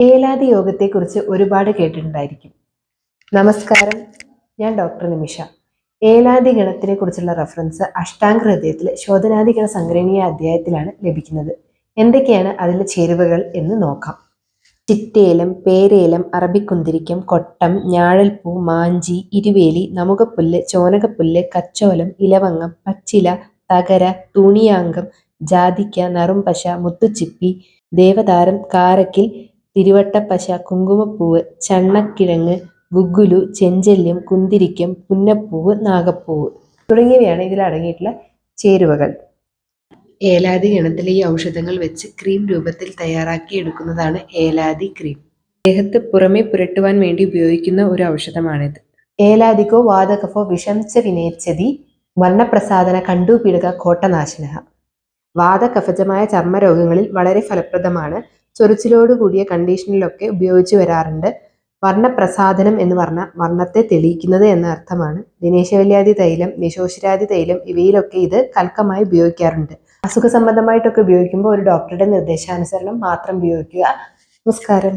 ഏലാദി യോഗത്തെക്കുറിച്ച് ഒരുപാട് കേട്ടിട്ടുണ്ടായിരിക്കും. നമസ്കാരം, ഞാൻ ഡോക്ടർ നിമിഷ. ഏലാദി ഗണത്തിനെ കുറിച്ചുള്ള റെഫറൻസ് അഷ്ടാംഗ ഹൃദയത്തിലെ ശോധനാദി ഗണ സംഗ്രഹീയ അധ്യായത്തിലാണ് ലഭിക്കുന്നത്. എന്തൊക്കെയാണ് അതിലെ ചേരുവകൾ എന്ന് നോക്കാം. ചിറ്റേലം, പേരേലം, അറബിക്കുന്തിരിക്കം, കൊട്ടം, ഞാഴൽപ്പൂ, മാഞ്ചി, ഇരുവേലി, നമുകപ്പുല്ല്, ചോനകപ്പുല്ല്, കച്ചോലം, ഇലവങ്ങം, പച്ചില, തകര, തുണിയാങ്കം, ജാതിക്ക, നറുംപശ, മുത്തുച്ചിപ്പി, ദേവതാരം, കാരക്കിൽ, തിരുവട്ടപ്പശ, കുങ്കുമപ്പൂവ്, ചണ്ണക്കിഴങ്ങ്, ഗുഗ്ഗുലു, ചെഞ്ചല്യം, കുന്തിരിക്കം, പുന്നപ്പൂവ്, നാഗപ്പൂവ് തുടങ്ങിയവയാണ് ഇതിൽ അടങ്ങിയിട്ടുള്ള ചേരുവകൾ. ഏലാദി ഗണത്തിലെ ഈ ഔഷധങ്ങൾ വെച്ച് ക്രീം രൂപത്തിൽ തയ്യാറാക്കി എടുക്കുന്നതാണ് ഏലാദി ക്രീം. ദേഹത്ത് പുറമെ പുരട്ടുവാൻ വേണ്ടി ഉപയോഗിക്കുന്ന ഒരു ഔഷധമാണിത്. ഏലാദിക്കോ വാതകഫോ വിഷംച വിനേച്ചതി വർണ്ണപ്രസാദന കണ്ടൂപിടുക കോട്ടനാശന. വാതകഫജമായ ചർമ്മരോഗങ്ങളിൽ വളരെ ഫലപ്രദമാണ്. ചൊറിച്ചിലോടുകൂടിയ കണ്ടീഷനിലൊക്കെ ഉപയോഗിച്ചു വരാറുണ്ട്. വർണ്ണപ്രസാദനം എന്ന് പറഞ്ഞാൽ വർണ്ണത്തെ തെളിയിക്കുന്നത് എന്ന അർത്ഥമാണ്. ദിനേശവല്യാദി തൈലം, നിശോഷരാദി തൈലം ഇവയിലൊക്കെ ഇത് കൽക്കമായി ഉപയോഗിക്കാറുണ്ട്. അസുഖ സംബന്ധമായിട്ടൊക്കെ ഉപയോഗിക്കുമ്പോൾ ഒരു ഡോക്ടറുടെ നിർദ്ദേശാനുസരണം മാത്രം ഉപയോഗിക്കുക. നമസ്കാരം.